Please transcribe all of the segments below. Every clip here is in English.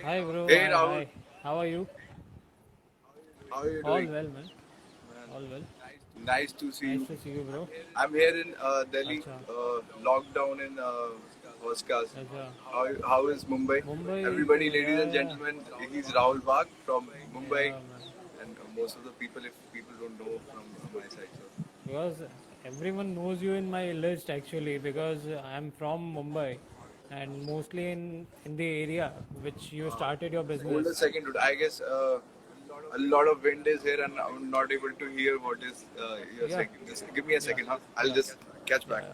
Hi, bro. Hey Hi, Rahul, hi. How are you? how are you All doing? well, man. Man, All well. nice to see Nice you. to see you, bro. I'm here in Delhi, Acha, lockdown in Hoskaz. acha. How is Mumbai? Mumbai, Everybody, ladies yeah, and yeah, gentlemen, he's Rahul Bag from Mumbai, yeah, man. and most of the people, if people don't know from my side, so Because everyone knows you in my list actually, because I'm from Mumbai, and mostly in the area which you started your hold a business. second, dude. I guess a lot of wind is here, and I'm not able to hear what is you're Yeah, saying. Just give me a yeah, second, huh? I'll yeah, just catch back. yeah.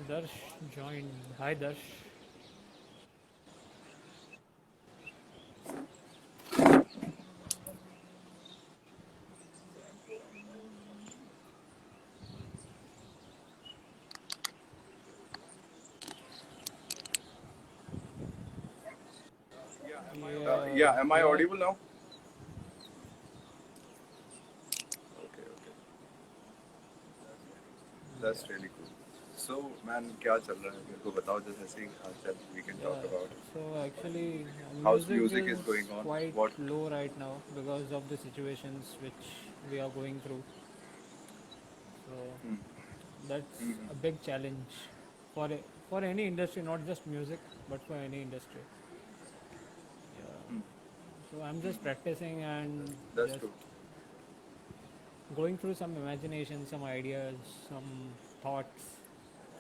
Darsh joined. Hi, Darsh. Yeah, Yeah, am I yeah. audible now? Okay, okay. That's Yeah. really cool. So, man, क्या चल रहा है मेरे को बताओ जैसे ऐसे ही हालचाल we can Yeah, talk about so actually, how's music music is is going on. quite What? low right now because of the situations which we are going through. So Hmm. that's Hmm. a big challenge for for any industry, not just music, but for any industry. Yeah. Hmm. So I'm Hmm. just practicing and That's just true. going through some imagination, some ideas, some thoughts,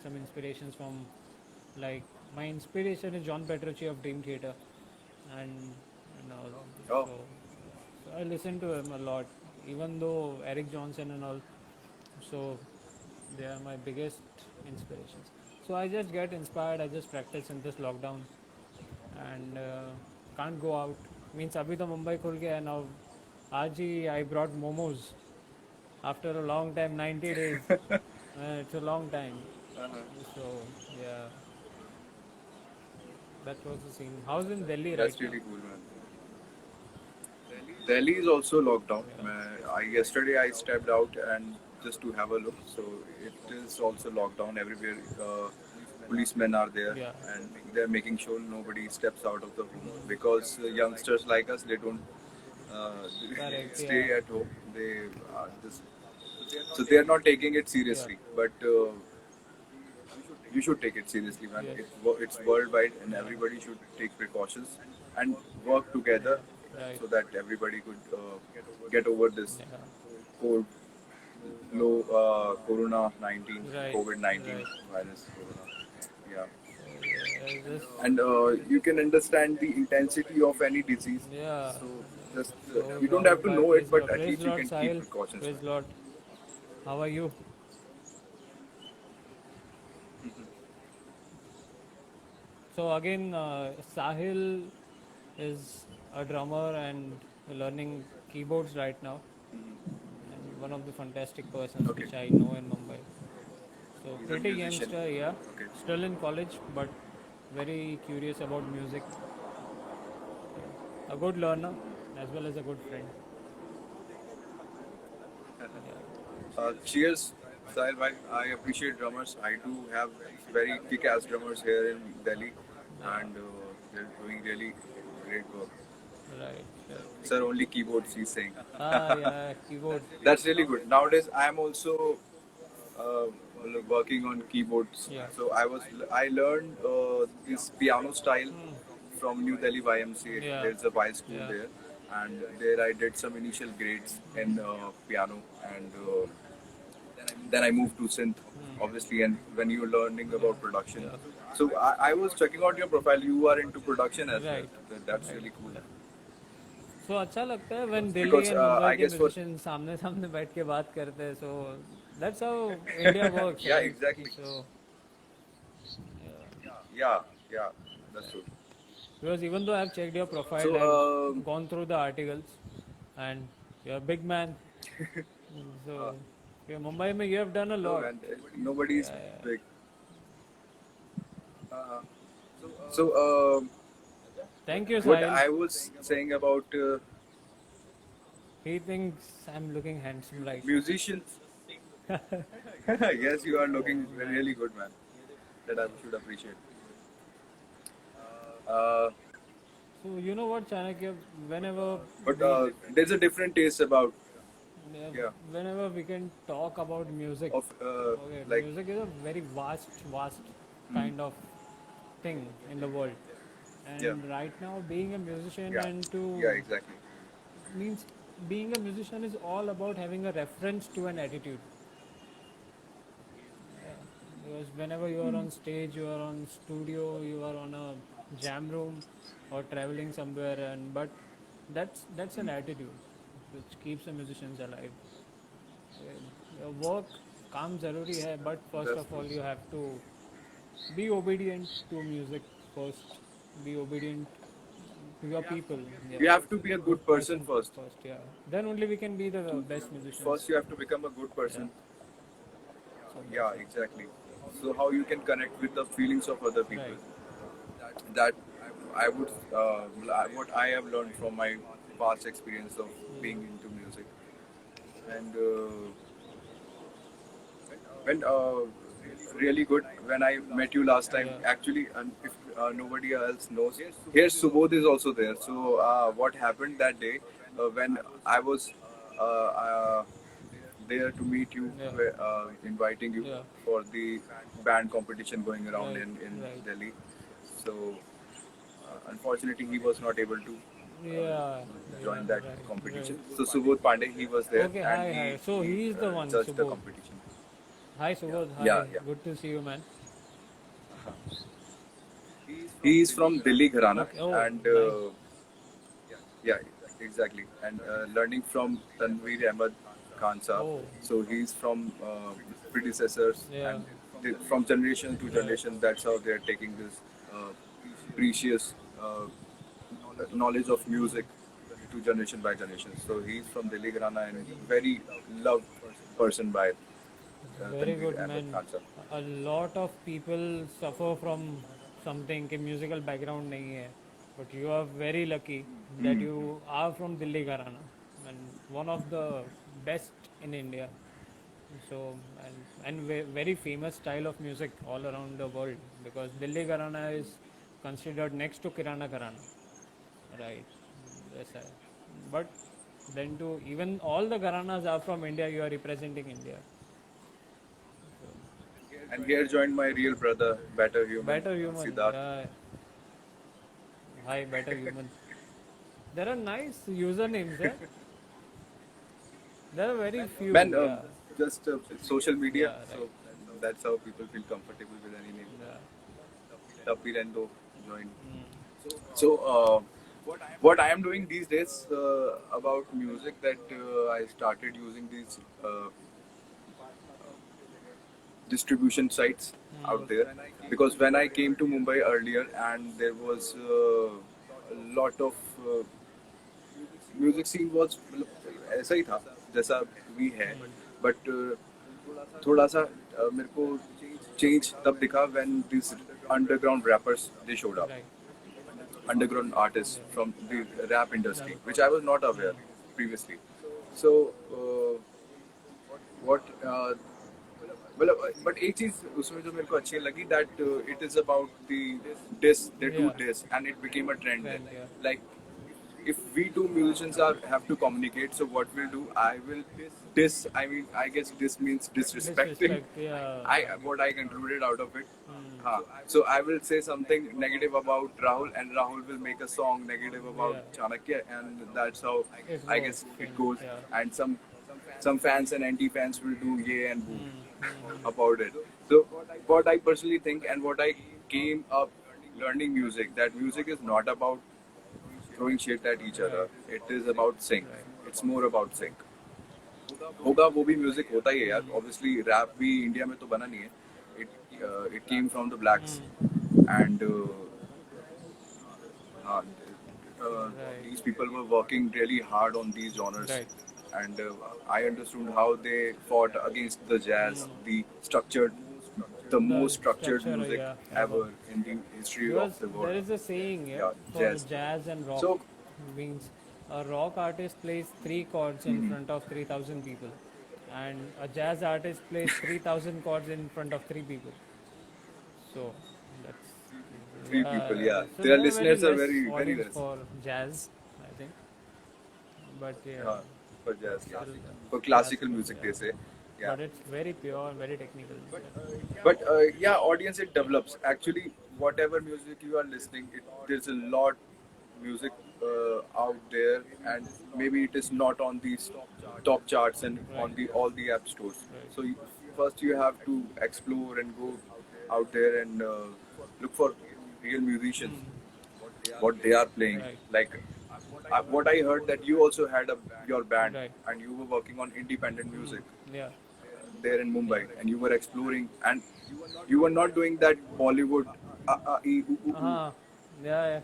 some inspirations from, like, my inspiration is John Petrucci of Dream Theater, and you know, Oh, so so I listen to him a lot, even though Eric Johnson and all. So they are my biggest inspirations. So I just get inspired. I just practice in this lockdown, and can't go out. Means अभी तो मुंबई खुल गया है now. आज ही I brought momos after a long time, 90 days. It's a long time. So yeah, that was the scene. How's in Delhi right that's now? really cool, man. Delhi is also locked down. Yeah, Yesterday I stepped out and just to have a look. So it is also locked down everywhere. Policemen are there yeah, and they're making sure nobody steps out of the home mm, because youngsters like us they don't uh, correct. Yeah, stay at home. They are just so they are not taking it yeah, seriously. But you should take it seriously, man. yes, It's worldwide, and yeah, everybody should take precautions and work together yeah, right, so that everybody could get over this yeah, co- Corona 19, right, COVID 19 right. virus. Corona. Yeah, So yeah, this, and you can understand the intensity of any disease. yeah. So just So you don't have Rahul to bhai, know it, praise but Lord, at praise least you Lord, can keep Sahil, precautions, man. praise Lord. How are you? So again, Sahil is a drummer and learning keyboards right now, and one of the fantastic persons Okay, which I know in Mumbai. So he's a pretty musician. youngster, yeah, Okay. still in college, but very curious about music. Yeah. A good learner as well as a good friend. Yeah, Cheers, Sahil bhai. I appreciate drummers. I do have very kick-ass drummers here in Delhi, yeah, and they're doing really great work. right, right. Sir, only keyboards, he's saying. Ah, yeah, keyboard. That's really good. Nowadays, I am also uh, working on keyboards. Yeah. So I learned this piano style Hmm. from New Delhi YMCA. Yeah, There's a Y school yeah, there, and there I did some initial grades in piano, and then I moved to synth, obviously. And when you're learning yeah, about production, yeah. so I was checking out your profile. You are into production as well. Right, That's right. really cool. So अच्छा लगता है when Delhi Because and Mumbai I के guess for musicians सामने सामने बैठ के बात करते हैं. So that's how India works, yeah, right? exactly. So yeah. Yeah, yeah, that's true. Because even though I've checked your profile, So I've gone through the articles, and you're a big man. So Okay, Mumbai mein you have done a No, lot. man, nobody's Yeah, yeah. big. Uh, so, Thank you, what Sahil. I was saying about He thinks I'm looking handsome right musicians. now. Yes, you are Oh looking man. really good, man. That I should appreciate. Uh, So you know what, Chanakya? Whenever but we, there's a different taste about yeah, yeah whenever we can talk about music. of Okay, like music is a very vast hmm, kind of thing in the world. yeah And right now, being a musician yeah and yeah to exactly means being a musician is all about having a reference to an attitude. Yeah. Because whenever you are hmm, on stage, you are on studio, you are on a jam room or traveling somewhere, and but that's an hmm, attitude which keeps the musicians alive. Your work काम जरूरी है, but first that's of true. all you have to be obedient to music first. Be obedient to your people. You Yeah, have to be a good good person person first. first. Yeah, then only we can be the To best musicians. first you have to become a good Yeah, person. so Yeah, that's it. exactly. So how you can connect with the feelings of other people. Right. That I would what I have learned from my past experience of being Mm. into music and when really good when I met you last time. Yeah. Actually, and if nobody else knows, here Subodh is also there. So what happened that day when I was there to meet you, Yeah. inviting you Yeah. for the band competition going around Right. in Right. Delhi. So unfortunately, he was not able to Yeah. Yeah. join that Right. competition. Right. So Subodh Pandey, he was there Okay. and Hi. Hi. So he he is the one, judged the Subodh. competition. Hi, Subodh. Yeah, Hi. yeah. Good to see you, man. He is from Delhi Gharana Okay. Oh, and nice. yeah, exactly. And learning from Tanveer Ahmed Khan Saab. Oh, So he's from predecessors yeah. and from generation to Right. generation. That's how they're taking this uh, precious knowledge of music to generation by generation. So he's from Delhi Gharana and very loved person by Very good, Tanveer Ahmed man. Khan Saab. A lot of people suffer from something कि musical background नहीं है. But you are very lucky that Hmm. you are from Delhi Gharana and one of the best in India. So very famous style of music all around the world because Delhi Gharana is considered next to Kirana Gharana, right? Yes, sir. But then to even all the Gharanas are from India. You are representing India. And here joined my real brother, Better Human, Better human. Siddharth. Yeah. Hi, better human. There are nice usernames. Eh? There are very few. Man, Yeah. just social media, Yeah. Right. so that's how people feel comfortable with any name. Yeah. Tapi Rendo joined. Mm. So, what I am doing these days about music that I started using these distribution sites out there because when I came to Mumbai earlier and there was a lot of music scene was ऐसा ही था जैसा भी है but थोड़ा सा मेरे को चेंज तब दिखा when this underground rappers they showed up Right. underground artists from the rap industry which I was not aware previously so what मतलब बट एक चीज उसमें जो मेरे को अच्छी लगी that it is about the diss they do Yeah. Diss and it became a trend Trend. Yeah. Like if we two musicians are have to communicate, so what we'll do, I will dis. I mean, I guess this means disrespecting. Disrespect. Yeah. I what I concluded out of it. Mm. So I will say something negative about Rahul, and Rahul will make a song negative about Yeah. Chanakya, and that's how It I goes. guess it goes. Yeah. And some fans and anti-fans will do yeah and boo Mm. about it. So what I personally think and what I came up learning music, that music is not about throwing shit at each other. It is about sync. It's more about sync. होगा वो भी music होता ही है यार obviously rap भी India में तो बना नहीं है it came from the blacks and Right. these people were working really hard on these genres Right. and I understood how they fought against the jazz, the structured, the The most structured structure, music yeah, ever in the history because of the there world. is a saying, yeah, Yeah, for jazz. jazz and rock So means a rock artist plays three chords in front of 3,000 people, and a jazz artist plays 3,000 chords in front of three people. So that's three people, yeah. so Their there are very listeners are less very very audience less. for jazz, I think. But yeah, Yeah, for jazz, yeah. still For classical music, yeah. they say. Yeah. But it's very pure, very technical. But yeah, audience it develops. Actually, whatever music you are listening, there's a lot music out there, and maybe it is not on these top charts and Right, on the all the app stores. right. So first you have to explore and go out there and look for real musicians, what they are playing. Right, Like what I heard that you also had your band right. and you were working on independent music Yeah, there in Mumbai, and you were exploring, and you were not doing that Bollywood. uh-huh. Yeah,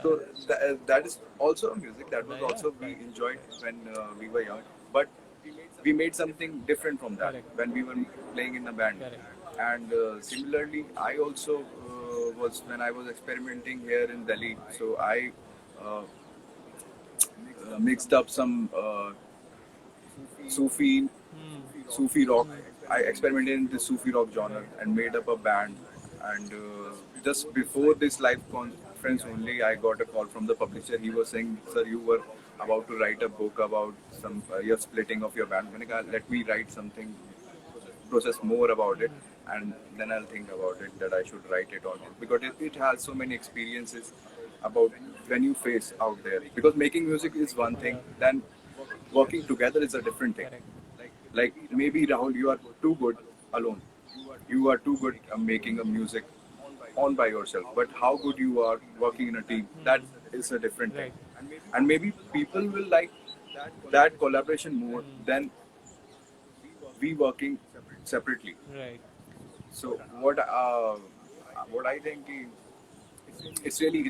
So that is also music. That was yeah, also we right. enjoyed when we were young, but we made something different from that Correct, when we were playing in the band. correct. And similarly, I also was when I was experimenting here in Delhi. So I uh, mixed up some Sufi Sufi rock. I experimented in the Sufi rock genre and made up a band. And just before this live conference only, I got a call from the publisher. He was saying, "Sir, you were about to write a book about some your splitting of your band. Let me write something, process more about it, and then I'll think about it that I should write it on it because it has so many experiences about when you face out there. Because making music is one thing, then working together is a different thing. Correct. Like maybe Rahul, you are too good alone. You are too good making a music on by yourself. But how good you are working in a team, that is a different thing. Right. And maybe people will like that collaboration more than we working separately. Right. So what I think it's really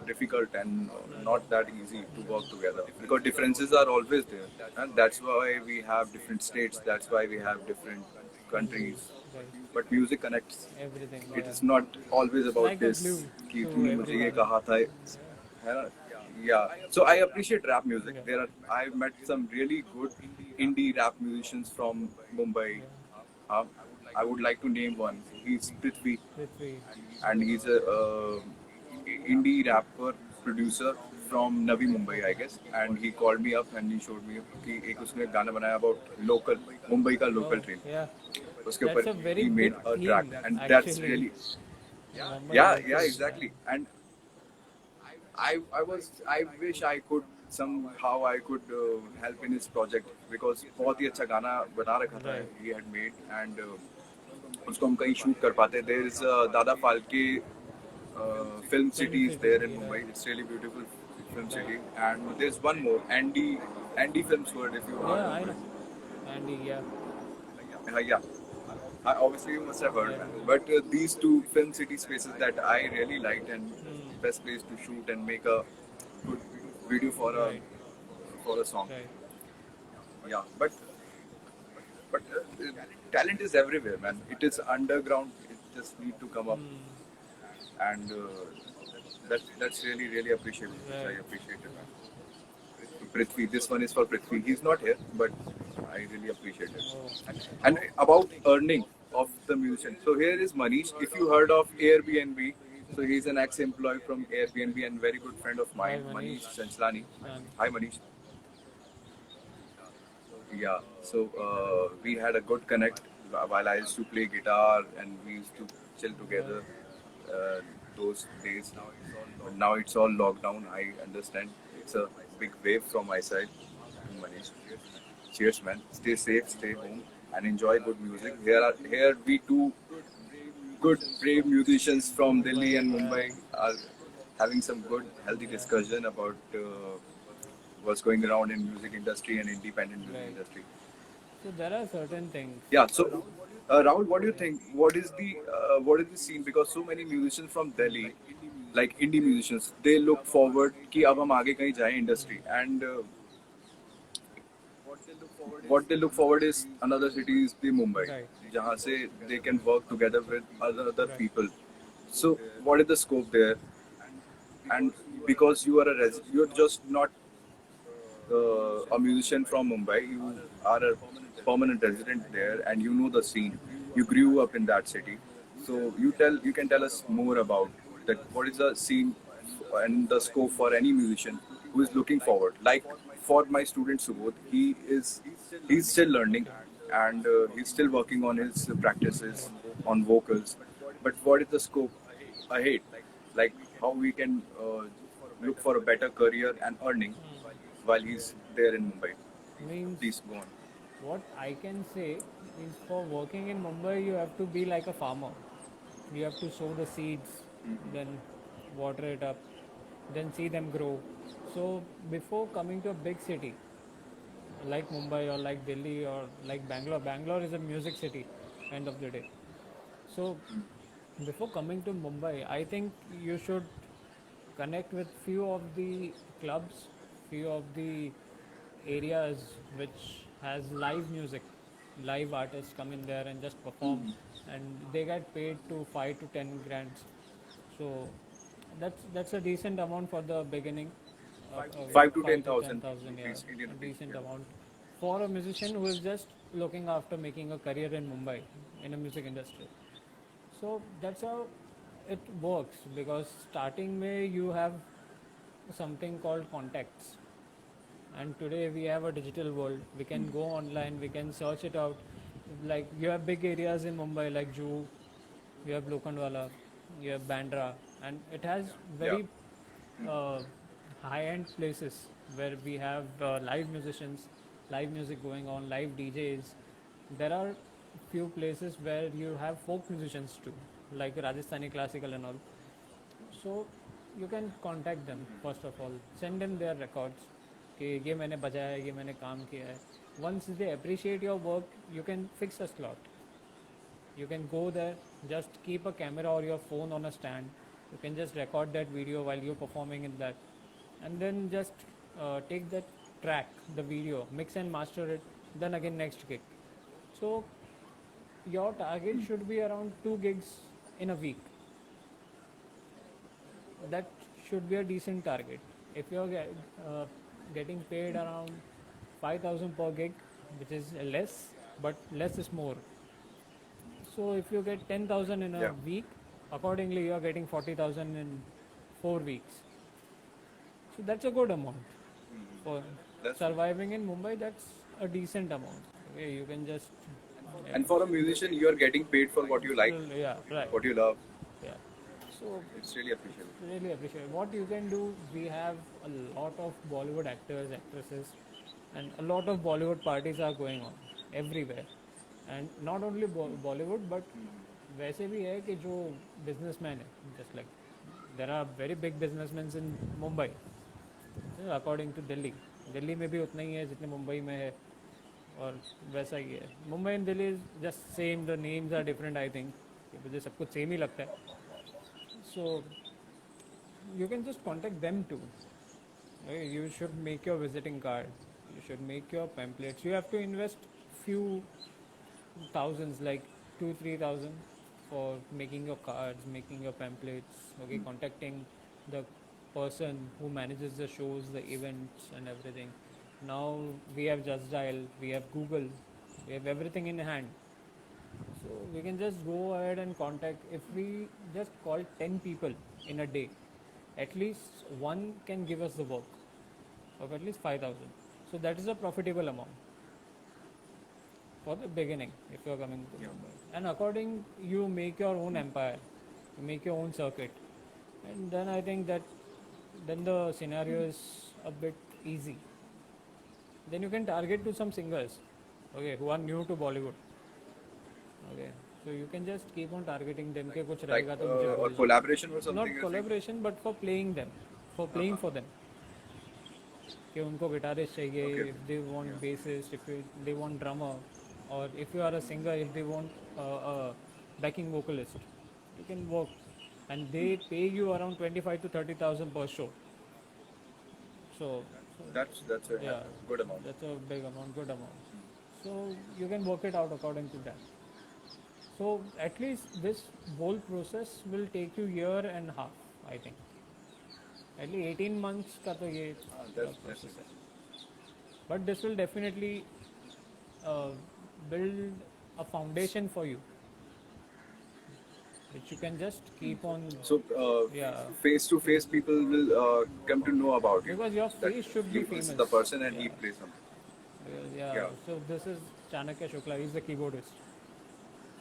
difficult and not that easy to work together because differences are always there, and that's why we have different states. That's why we have different countries. Right. But music connects. Everything. It Yeah. is not always It's about like a this. glue कि to तूने मुझे ये everyone. कहा था, है ना? Yeah. So I appreciate rap music. Yeah. I've met some really good indie rap musicians from Mumbai. I would like to name one. He's Prithvi, Prithvi. and he's a indie rapper producer from Navi Mumbai, I guess. And he called me up and he showed me कि एक उसने गाना बनाया about local Mumbai का local train. Yeah. उसके That's a ऊपर very he made big a theme, track, and that's actually. really Mumbai yeah, local, yeah, exactly. And I wish I could somehow I could help in his project because बहुत ही अच्छा गाना बना रखा था Right. he had made, and उसको हम कहीं shoot कर पाते. There is Dada Phalke film city is there in yeah. Mumbai. It's really beautiful film city, and there's one more Andy Films World if you heard Yeah, I of know. Andy, yeah. it. Yeah. Obviously, you must have heard, Yeah. but these two film city spaces that I really liked and best place to shoot and make a good video for a Right. song. Right. Yeah, but talent is everywhere, man. It is underground. It just need to come up, and that's really appreciable. I Right. appreciate it, man. Prithvi, this one is for Prithvi. He's not here, but I really appreciate it. Oh. And about earning of the musician. So here is Manish. If you heard of Airbnb, so he's an ex-employee from Airbnb and very good friend of mine, Hi, Manish Manish. Sanchlani. And Hi Manish. Yeah. So we had a good connect while I used to play guitar and we used to chill together those days. But now it's all lockdown. I understand. It's a big wave from my side. Manish. Cheers, man. Stay safe, stay home, and enjoy good music. Here we two good, brave musicians from Delhi and Mumbai are having some good, healthy discussion about what's going around in music industry and independent music Right. industry. so there are certain things. Yeah. So, Rahul, what do you think? What is the scene? Because so many musicians from Delhi, like indie musicians, they look forward कि अब हम आगे कहीं जाएं industry, and what they look forward is another city is the Mumbai, Right. जहाँ से they can work together with other Right. people. So what is the scope there? And because you are you're just not a musician from Mumbai, you are a permanent resident there, and you know the scene. You grew up in that city, so you can tell us more about that. What is the scene and the scope for any musician who is looking forward? Like for my student Subodh, he's still learning, and he's still working on his practices on vocals. But what is the scope ahead? Like how we can look for a better career and earning while he's there in Mumbai. Means Please go on. what I can say is for working in Mumbai, you have to be like a farmer. You have to sow the seeds, then water it up, then see them grow. So before coming to a big city like Mumbai or like Delhi or like Bangalore, Bangalore is a music city, end of the day. So before coming to Mumbai, I think you should connect with few of the clubs, few of the areas which has live music, live artists come in there and just perform, and they get paid to 5 to 10 grand. So that's a decent amount for the beginning. 5 to 10,000 10,000, yeah, rupees, Indian a rupees. decent Yeah. amount for a musician who is just looking after making a career in Mumbai in a music industry. So that's how it works, because starting May you have something called contacts, and today we have a digital world. We can go online, we can search it out. Like you have big areas in Mumbai like Juhu, you have Lokhandwala, you have Bandra, and it has Yeah. very uh, high-end places where we have live musicians, live music going on, live DJs. There are few places where you have folk musicians too, like Rajasthani classical and all. So you can contact them first of all, send them their records कि ये मैंने बजाया है, ये मैंने काम किया है. Once they appreciate your work, you can fix a slot. You can go there, just keep a camera or your phone on a stand. You can just record that video while you're performing in that, and then just take that track, the video, mix and master it. Then again next gig. So your target should be around 2 gigs in a week. That should be a decent target. If you're getting paid around 5,000 per gig, which is less, but less is more. So if you get 10,000 in a Yeah. week, accordingly you are getting 40,000 in 4 weeks. So that's a good amount for That's surviving in Mumbai. That's a decent amount. Okay, you can just And for a musician, you are getting paid for what you like, yeah, right, what you love. yeah. So It's really appreciable. really appreciate what you can do. We have a lot of Bollywood actors, actresses, and a lot of Bollywood parties are going on everywhere. And not only Bollywood, but वैसे भी है कि जो businessmen है, just like there are very big businessmen in Mumbai, according to Delhi. Delhi में भी उतना ही है जितने मुंबई में है, और वैसा ही है. Mumbai and Delhi is just same, the names are different I think. मुझे सब कुछ सेम ही लगता है. So you can just contact them too. Okay, you should make your visiting card. You should make your pamphlets. You have to invest few thousands, like 2-3 thousand, for making your cards, making your pamphlets. Okay, contacting the person who manages the shows, the events, and everything. Now we have Just Dial, we have Google, we have everything in hand. So we can just go ahead and contact. If we just call 10 people in a day, at least one can give us the work of at least 5,000. So that is a profitable amount for the beginning if you are coming to Mumbai. And according, you make your own empire, you make your own circuit, and then I think that then the scenario is a bit easy. Then you can target to some singers, okay, who are new to Bollywood. Okay, so you can just keep on targeting them के कुछ Like रहेगा तो मुझे or बोल दो. collaboration or Not something. I think. collaboration, but for playing them, for playing for them. कि उनको guitarist चाहिए, Okay. if they want bassist, if they want drummer, or if you are a singer, if they want a backing vocalist, you can work, and they pay you around 25 to 30,000 per show. So That's a Yeah, good amount. that's a big amount, good amount. So you can work it out according to that. So at least this whole process will take you year and a half, I think. At least 18 months का तो ये That's process है. But this will definitely uh, build a foundation for you, which you can just keep on. so Yeah, face to face people will come to know about you. because your That face should be this famous. is the person and he Yeah. plays something. Yeah. Yeah. So this is Chanakya Shukla. He's the keyboardist.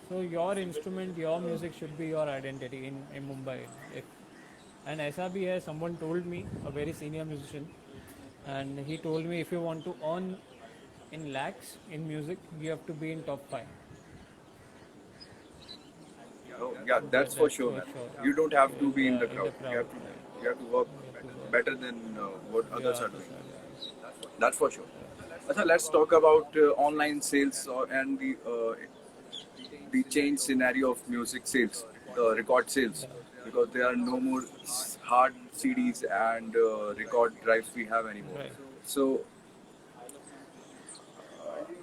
So your instrument, your music should be your identity in Mumbai. If, and ऐसा भी है, someone told me, a very senior musician, and he told me if you want to earn in lakhs in music, you have to be in top 5. Oh, yeah, that's for sure, man. You don't have to be in the crowd. You have to work better than what others are doing. That's for sure. So let's talk about online sales and the change scenario of music sales, the record sales, because there are no more hard CDs and record drives we have anymore. Right. So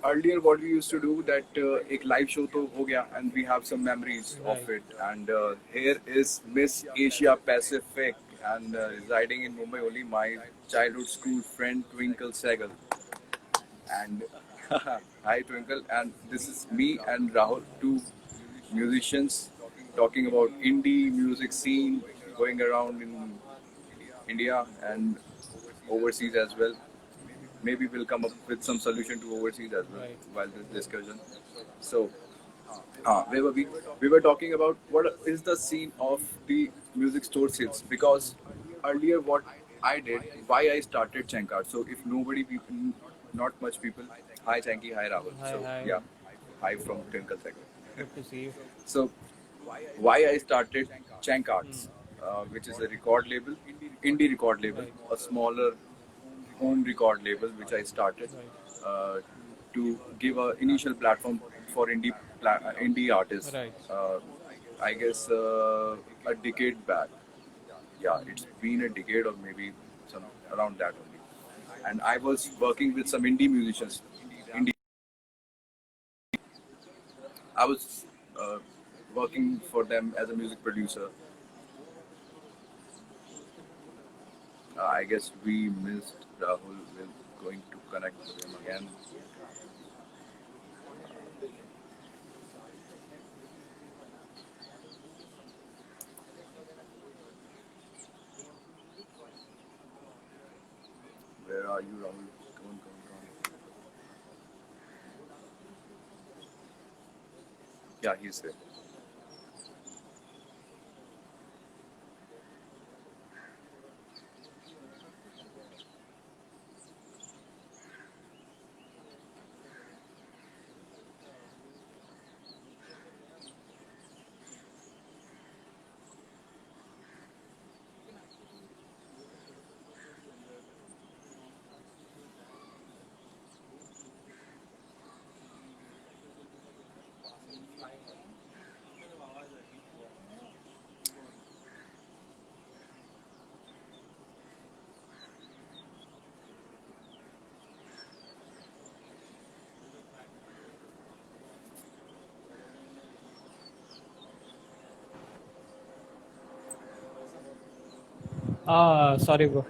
earlier what we used to do that एक live show तो हो गया and we have some memories of Right. it, and here is Miss Asia Pacific and residing in Mumbai only, my childhood school friend Twinkle Segal. And hi Twinkle, and this is me and Rahul, two musicians talking about indie music scene going around in India and overseas as well. Maybe we'll come up with some solution to overseas as well Right. while this discussion. So, where were we? We were talking about what is the scene of the music store sales, because earlier what I did, why I started Chankar. So if nobody people, not much people. Hi Chanky, hi Rahul. Hi, So hi. yeah, hi from Twinkle Second. Good to see you. So why I started Chank Arts, which is a record label, indie record label, a smaller home record label, which I started to give an initial platform for indie artists. Right. I guess a decade back. Yeah, it's been a decade or maybe some around that only. And I was working with some indie musicians. Indie. I was working for them as a music producer. I guess we missed Rahul. We're going to connect with him again. Where are you, Rahul? Come on, come on, come on. Yeah, he's there. Sorry, bro.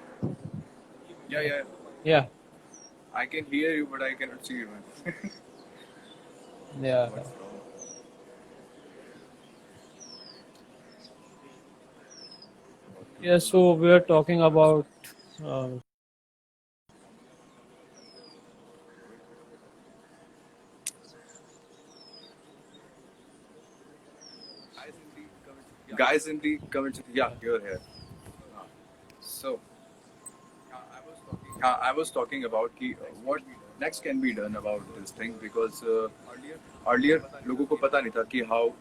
Yeah, yeah. Yeah. I can hear you, but I cannot see you, man. Yeah. Yeah. So we are talking about. Uh, Guys in the comments, yeah, you're here. So, I was talking about what next can be done about this thing, because earlier लोगों को पता नहीं था कि how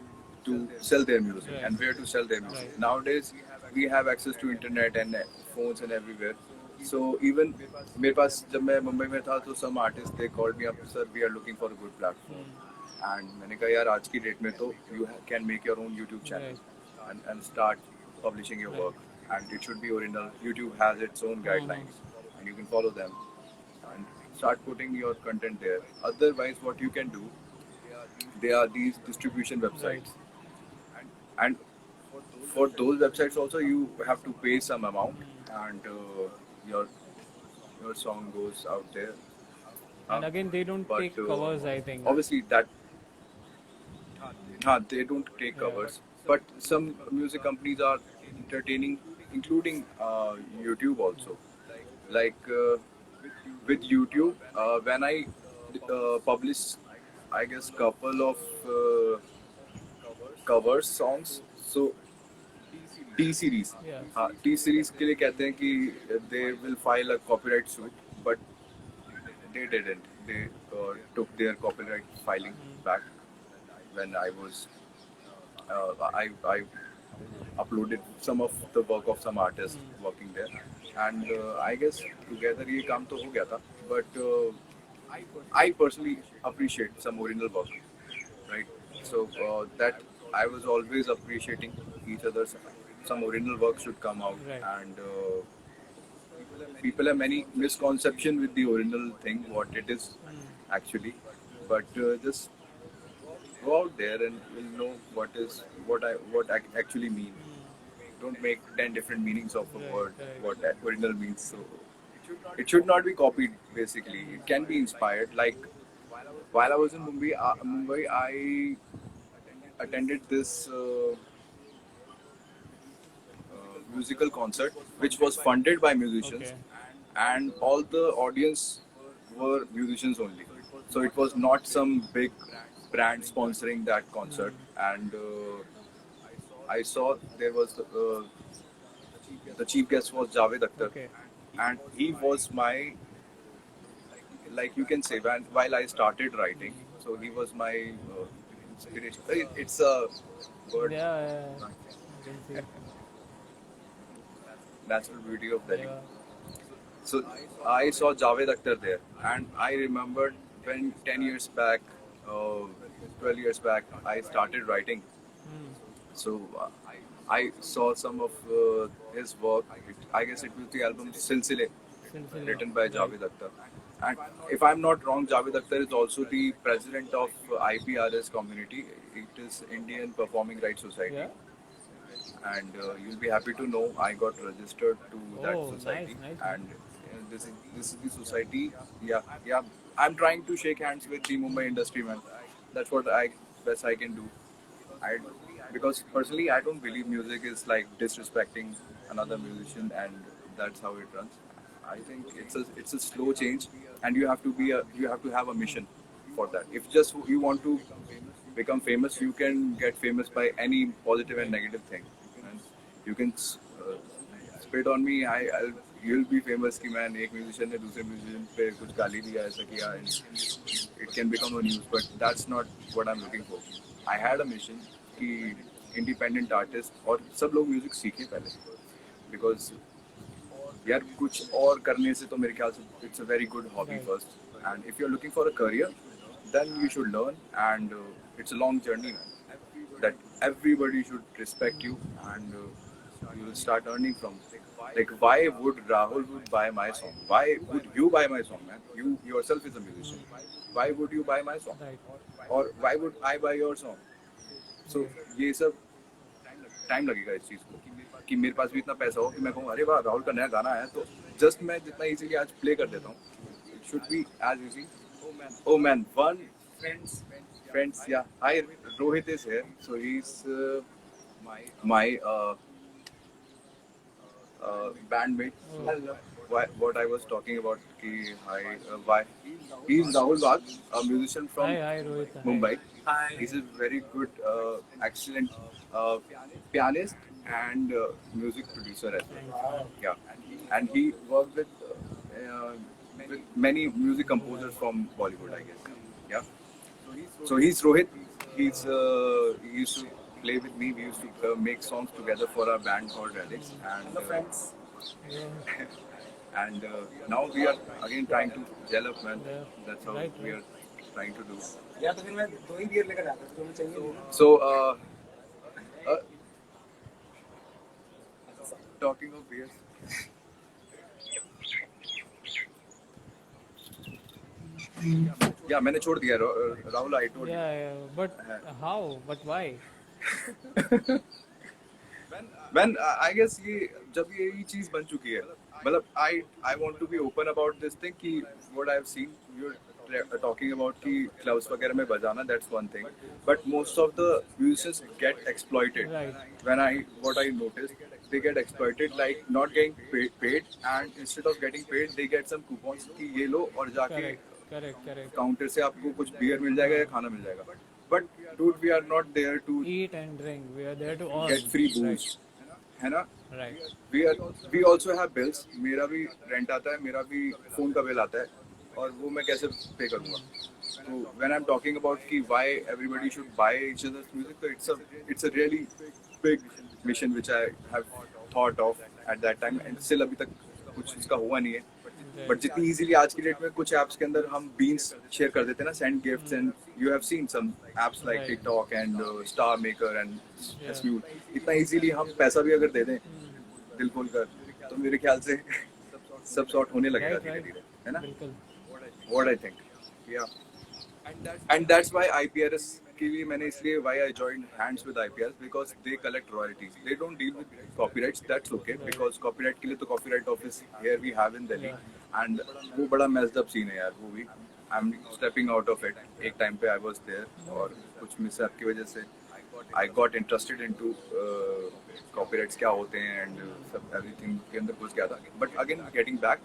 to sell their music and where to sell their music. Right. Nowadays we have access to internet and phones and everywhere. So even मेरे पास जब मैं मुंबई में था तो some artists they called me up, sir, we are looking for a good platform. And मैंने कहा यार आज की डेट में तो you can make your own YouTube channel and start publishing your work, and it should be original. YouTube has its own guidelines. and you can follow them and start putting your content there. Otherwise, what you can do, there are these distribution Right. websites, and for those websites also you have to pay some amount, and your your song goes out there. And again, they don't But take covers, I think. obviously that they don't take Yeah. covers. But some music companies are entertaining, including YouTube also. Like with YouTube, when I publish, I guess, couple of cover songs. So T series, Yeah. T series के लिए कहते हैं कि they will file a copyright suit, but they didn't. They took their copyright filing back when I uploaded some of the work of some artists working there, and I guess together ये काम तो हो गया था, but I personally appreciate some original work, right? So that I was always appreciating each other's. Some original work should come out, Right. and people have many misconception with the original thing, what it is actually, but just go out there and you'll know what I actually mean. Don't make 10 different meanings of a Right, word, right. what that original means. So it should not be copied. Basically, it can be inspired. Like while I was in Mumbai, I attended this musical concert, which was funded by musicians, Okay. and all the audience were musicians only. So it was not some big brand sponsoring that concert, and I saw there was the chief guest was Javed Akhtar, Okay. and he was my, like you can say, while I started writing, so he was my inspiration. It's a word, Yeah, yeah. I can see. natural beauty of Delhi. Yeah. So I saw Javed Akhtar there, and I remembered when 10 years back, 12 years back, I started writing. So I saw some of his work. I guess it was the album Silsile, Silsile. written by Right. Javed Akhtar. And if I'm not wrong, Javed Akhtar is also the president of IPRS community. It is Indian Performing Rights Society. Yeah. And you'll be happy to know I got registered to that Oh, society, nice, nice. and this is the society. Yeah, yeah. I'm trying to shake hands with the Mumbai industry, man. That's what I best I can do. I because personally I don't believe music is like disrespecting another musician, and that's how it runs. I think it's a slow change, and you have to have a mission for that. If just you want to become famous, you can get famous by any positive and negative thing. And you can spit on me. You'll be famous कि मैं एक musician ने दूसरे musician पे कुछ गाली दिया ऐसा किया, and it can become a news. But that's not what I'm looking for. I had a mission कि independent artist और सब लोग music सीखें पहले, because यार कुछ और करने से तो मेरे ख्याल से it's a very good hobby Right. first, and if you're looking for a career, then you should learn, and it's a long journey, man. That everybody should respect you, and you will start earning from. Like, why would Rahul would buy my song? Why would you buy my song, man? You yourself is a musician. Why would you buy my song? Right. Or why would I buy your song? So ये सब time लगेगा इस चीज़ को कि मेरे पास भी इतना पैसा हो कि मैं कहूँ अरे वाह राहुल का नया गाना है, तो जस्ट मैं जितना इजीली आज प्ले कर देता हूँ. It should be as easy. Oh man, one friends, yeah. Hi, Rohit is here. So he's my bandmate. So what I was talking about, why he's Rahul Wagh, a musician from Hi, Rohit. Mumbai. He's a very good, excellent pianist and music producer as well. Yeah, and he worked with many music composers from Bollywood, I guess. Yeah. So he's Rohit. He used to play with me. We used to make songs together for our band called Relics. And Yeah. and now we are again trying to gel up, man. Yeah. That's how Right, we right. are trying to do. या तो फिर मैं 2 ही gear लेकर आता तो मैं चाहिए So talking of beers, या मैंने छोड़ दिया Rahul, I told Yeah, yeah, but how? But why? You man, I guess ये जब ये चीज बन चुकी है, मतलब I want to be open about this thing कि what I have seen you talking about कि क्लब्स वगैरह में बजाना, that's one thing, but most of the musicians get exploited Right. when I noticed, they get exploited, like not getting paid, and instead of getting paid they get some coupons कि ये लो और जाके Correct, correct, correct. Counter से आपको कुछ beer मिल जाएगा या खाना मिल जाएगा, but dude we are not there to Eat and drink. We are there to earn. get free booze, है ना? Right. We also have bills. मेरा भी रेंट आता है, मेरा भी फोन का बिल आता है, और वो मैं कैसे पे करूँगा? तो when I'm talking about कि why everybody should buy each other's music, so it's a really big mission which I have thought of at that time, and still अभी तक कुछ इसका हुआ नहीं है. बट जितनी इजीली आज की डेट में कुछ एप्स के अंदर हम बीन्स शेयर कर देते हैं ना, send gifts, and you have seen some apps like Right. TikTok and Star Maker and Smule, इतना इजीली हम पैसा भी अगर दे दें दिल खोल कर, तो मेरे ख्याल से सब सॉर्ट होने लगेगा Right, धीरे right. धीरे, है ना? बिल्कुल. What I think, yeah, and that's why IPRS के लिए मैंने इसलिए why I joined hands with IPRS, because they collect royalties, they don't deal with copyrights, that's okay, because copyright के लिए तो copyright office here we have in Delhi, and वो बड़ा messed up scene है यार वो भी. I'm stepping out of it. एक time पे I was there, और कुछ मिसहैप की वजह से I got interested into copyrights क्या होते हैं and सब everything के अंदर घुस गया था. But again getting back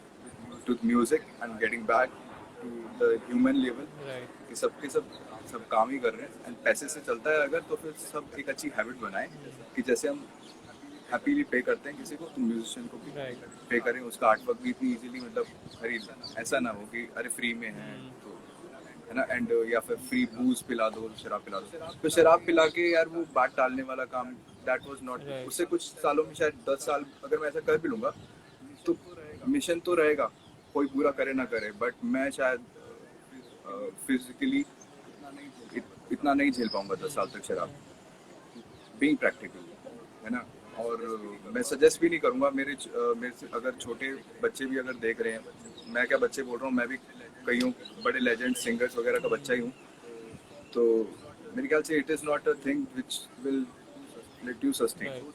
to music and getting back to the human level, Right. कि सब काम ही कर रहे हैं, एंड पैसे से चलता है अगर, तो फिर सब एक अच्छी हैबिट बनाए कि जैसे हम हैप्पीली पे करते हैं किसी को, तो म्यूजिशियन को भी Right. पे करें, उसका आर्टवर्क भी इतनी इजीली मतलब खरीद लें. ऐसा ना हो कि अरे फ्री में है तो, है ना, एंड या फिर फ्री बूज पिला दो, शराब पिला दो, तो शराब पिला के यार वो बात टालने वाला काम, दैट वाज नॉट. Right. उससे कुछ सालों में, शायद 10 साल अगर मैं ऐसा कर भी लूँगा तो मिशन तो रहेगा, कोई बुरा करे ना करे, बट मैं शायद फिजिकली इतना नहीं झेल पाऊंगा 10 साल तक शराब, बीइंग प्रैक्टिकल, है ना. और मैं सजेस्ट भी नहीं करूंगा, मेरे से अगर छोटे बच्चे भी अगर देख रहे हैं, मैं क्या बच्चे बोल रहा हूँ, मैं भी कईयों बड़े लेजेंड सिंगर्स वगैरह का बच्चा ही हूँ, तो मेरे ख्याल से it is not a thing which will let you sustain.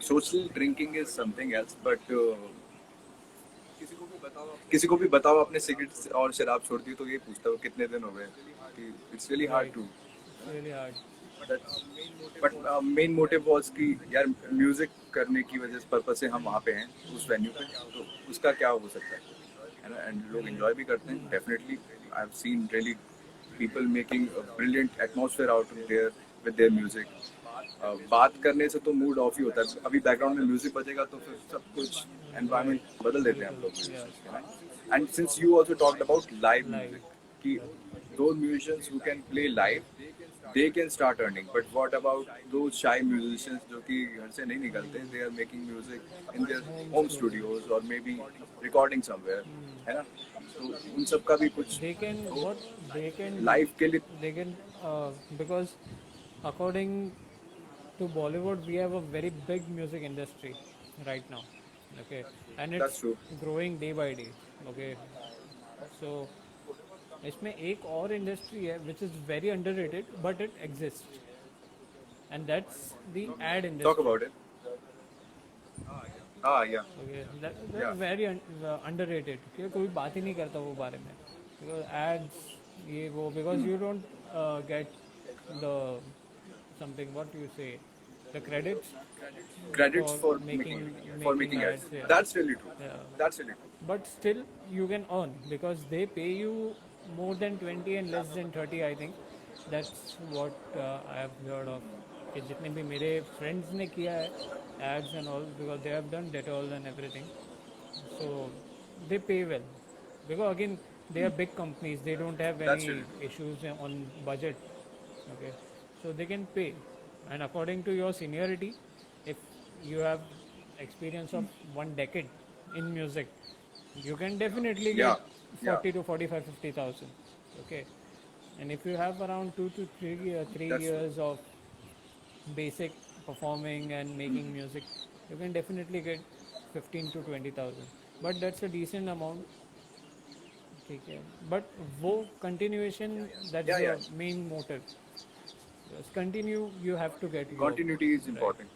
Social drinking is something else, but किसी को भी बताओ आपने सिगरेट और शराब छोड़ दी, तो ये पूछता हो कितने दिन हो गए, कि it's really hard to. Really hard. But main motive was कि यार म्यूजिक करने की वजह से, पर्पस से हम वहाँ पे हैं उस वेन्यू पे, तो उसका क्या हो सकता है ना, एंड लोग एंजॉय भी करते हैं definitely. I have seen really people making brilliant atmosphere out there with their music. बात करने से तो मूड ऑफ ही होता है, अभी बैकग्राउंड में म्यूजिक बजेगा तो फिर सब कुछ एनवायरनमेंट बदल देते हैं हम लोग. And since you also talked about live music, कि those musicians who can play live, they can start earning, but what about those shy musicians जो कि घर से नहीं निकलते, they are making music in their home studios or maybe recording somewhere, है ना, तो उन सब का भी कुछ They can what they can live के लिए. they can because according to Bollywood we have a very big music industry right now. Okay, and That's it's true. growing day by day. Okay, so इसमें एक और industry है which is very underrated but it exists, and that's the ad industry. Talk about it. Yeah. Okay, that's Yeah. very underrated, क्योंकि कोई बात ही नहीं करता वो बारे में, because ads ये वो, because you don't get the something, what you say, the credits Credits for making making ads. yeah. That's really true. Yeah. That's really true. But still you can earn because they pay you more than 20 and less than 30, I think. That's what I have heard of, कि जितने भी मेरे friends ने किया है ads and all, because they have done Dettol and everything, so they pay well, because again they are big companies, they don't have That's any really issues on budget. Okay, so they can pay, and according to your seniority, if you have experience of 1 decade in music, you can definitely Yeah. get 40 to 45, 50,000. Okay, and if you have around 2 to 3 That's years of basic performing and making music, you can definitely get 15 to 20,000. But that's a decent amount ठीक है, but वो continuation that's Yeah, yeah. The main motive. Continue, you have to get work. Continuity is Right. important.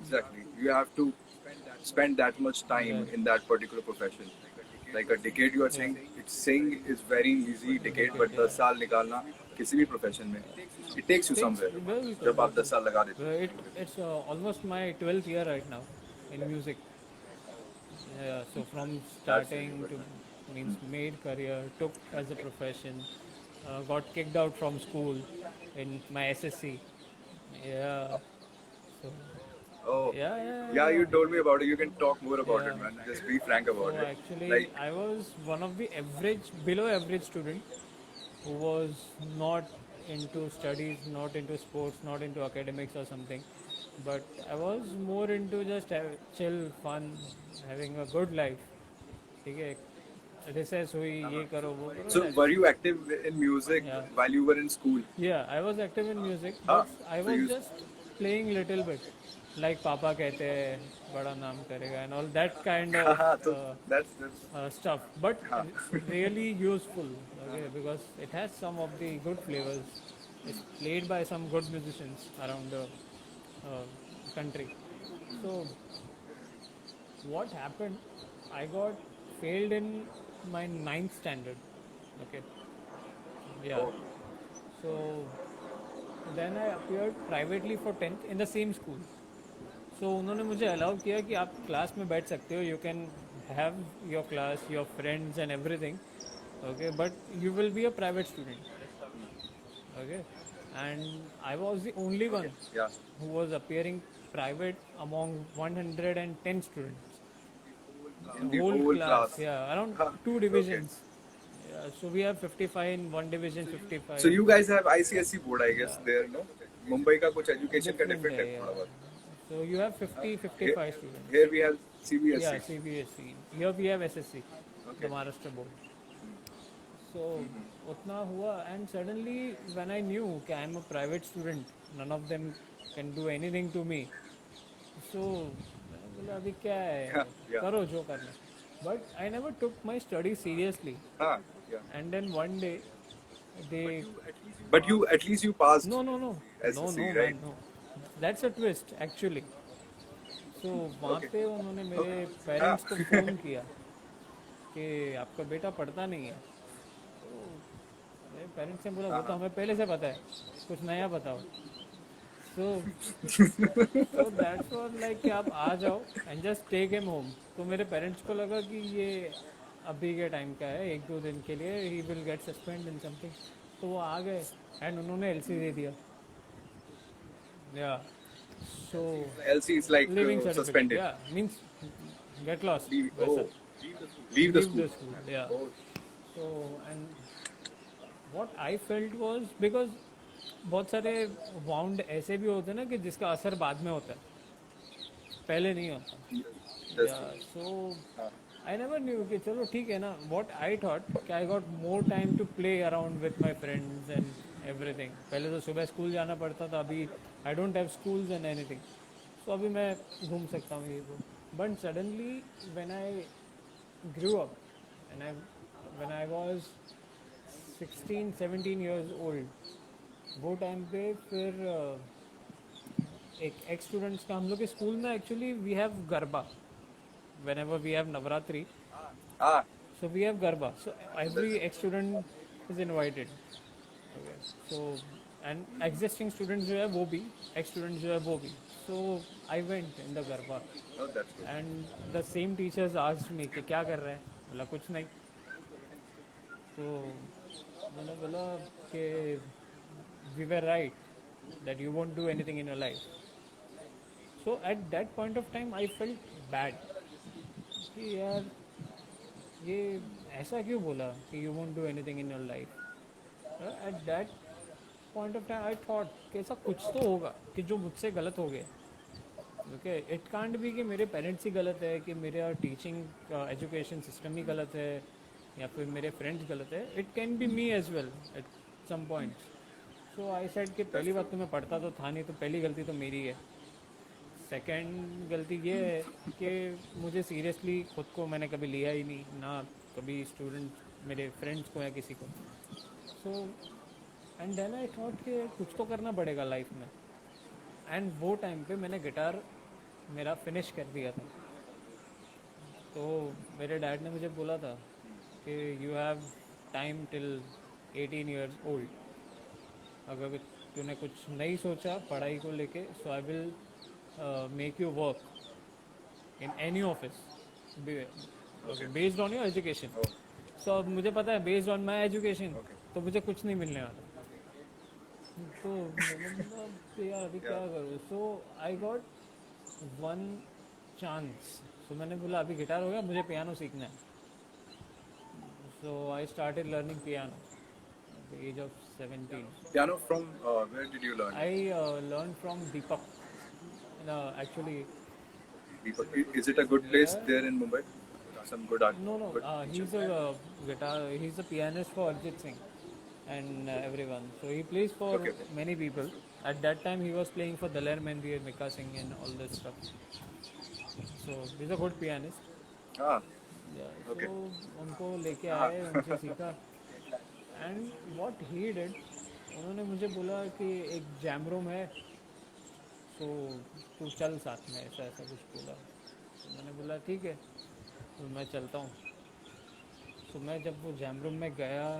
Exactly. You have to spend that much time Right. in that particular profession. Like a decade, you are saying. It's saying is very easy decade, but 10 साल निकालना किसी भी profession में, it takes you somewhere. जब आप 10 साल लगा देते हो. It's almost my 12th year right now in music. Yeah, so from That's really starting good, to man. means made career, took as a profession, got kicked out from school in my SSC. Yeah. So Oh, yeah, yeah, you yeah. told me about it. You can talk more about Yeah. it, man. Just be frank about So it. actually, Like, I was one of the average, below average student who was not into studies, not into sports, not into academics or something. But I was more into just chill, fun, having a good life. ठीक है, recess हुई, ये करो, वो करो. so were you active in music Yeah. while you were in school? Yeah, I was active in music, Ah, but I so was you, just playing little bit. Like पापा कहते हैं, बड़ा नाम करेगा and all that kind of so that's stuff, but हाँ. really useful, okay, because it has some of the good flavors. It's played by some good musicians around the uh, country. So what happened? I got failed in my ninth standard. Okay, yeah. Oh. So then I appeared privately for 10th in the same school. So उन्होंने मुझे allow किया कि आप class में बैठ सकते हो, you can have your class, your friends and everything, okay, but you will be a private student, okay. And I was the only one Yeah. who was appearing private among 110 students. In the Whole whole class, class. yeah, around Huh. two Okay. divisions. Yeah, so we have 55 in one division, 55. So you guys have ICSE board, I guess, there, no? Mumbai का कुछ education का different है yeah. थोड़ा बहुत. So you have 50, 55 students. Here we have CBSE. Yeah, CBSE. Here we have SSC, Okay. the Maharashtra board. So उतना हुआ, and suddenly when I knew कि I am a private student, none of them can do anything to me. So मैंने बोला अभी क्या है, Yeah. करो जो करना. But I never took my studies seriously. हाँ, yeah. And then one day they But you at least you passed. no SSC, man, right? no. That's a twist actually. So वहाँ पे उन्होंने मेरे पेरेंट्स को phone किया कि आपका बेटा पढ़ता नहीं है. तो मेरे पेरेंट्स ने बोला वो तो हमें पहले से पता है, कुछ नया बताओ. So that's what like कि आप आ जाओ and just take him home. तो मेरे पेरेंट्स को लगा कि ये अभी के टाइम का है, 1-2 दिन के लिए, he will get suspended in something. तो वो आ गए and उन्होंने LC दे दिया. Yeah. So LC is like living certificate. suspended. Yeah, means get lost. Leave, वैसा. leave the Leave school. the school. Yeah. Oh, So and what I felt was because बहुत सारे wound ऐसे भी होते हैं ना कि जिसका असर बाद में होता है, पहले नहीं होता. that's Yeah. true. So I never knew कि चलो ठीक है ना. What I thought कि I got more time to play around with my friends and everything. पहले तो सुबह स्कूल जाना पड़ता था, अभी I don't have schools and anything. So अभी मैं घूम सकता हूँ ये वो. But suddenly when I grew up and when I was 16-17 years old, वो टाइम पे फिर एक एक्स स्टूडेंट्स का हम लोग के स्कूल में actually we have garba. whenever we have Navratri, Ah, so we have Garba. So every ex-student is invited. Okay. So and existing students जो है वो भी, ex-students जो है वो भी. So I went in the Garba oh, that's good. and the same teachers asked me कि क्या कर रहे हैं. बोला कुछ नहीं. तो मैंने बोला कि we were right that you won't do anything in your life. So at that point of time I felt bad कि यार ये ऐसा क्यों बोला कि you won't do anything in your life. At that point of time I thought कि ऐसा कुछ तो होगा कि जो मुझसे गलत हो गया. ओके, इट कांट बी कि मेरे पेरेंट्स ही गलत है, कि मेरा टीचिंग एजुकेशन सिस्टम ही गलत है, या फिर मेरे फ्रेंड्स गलत है. It can be me as well at some point. So I said कि पहली बात तो मैं पढ़ता तो था नहीं, तो पहली गलती तो मेरी है. सेकंड गलती ये है कि मुझे सीरियसली खुद को मैंने कभी लिया ही नहीं, ना कभी स्टूडेंट मेरे फ्रेंड्स को या किसी को. So and then I thought कि कुछ तो करना पड़ेगा लाइफ में. एंड वो टाइम पे मैंने गिटार मेरा फिनिश कर दिया था. तो मेरे डैड ने मुझे बोला था कि you have time till 18 years old. अगर तूने कुछ नहीं सोचा पढ़ाई को लेके, so I will make you work in any office based on your education. Oh, so अब मुझे पता है based on my education okay. तो मुझे कुछ नहीं मिलने वाला. तो मैंने बोला कि यार अभी क्या करूँ. सो आई गॉट वन चांस. सो मैंने बोला अभी गिटार हो गया, मुझे पियानो सीखना है. So I started learning piano at the age of 17. Piano from where did you learn? I learned from Deepak. Actually, Deepak. Is it a good place Yeah. there in Mumbai? Some good art. no. Good He's a guitar. He's a pianist for Arjit Singh and everyone. So he plays for Okay. many people. At that time, he was playing for Daler Mehndi and Mika Singh and all this stuff. So he's a good pianist. Ah, Yeah. Okay. So उनको लेके आए, उनसे सीखा. And what he did, उन्होंने मुझे बोला कि एक जैम रूम है, तो तू चल साथ में, ऐसा ऐसा कुछ बोला. तो मैंने बोला ठीक है, तो मैं चलता हूँ. तो मैं जब वो जैम रूम में गया,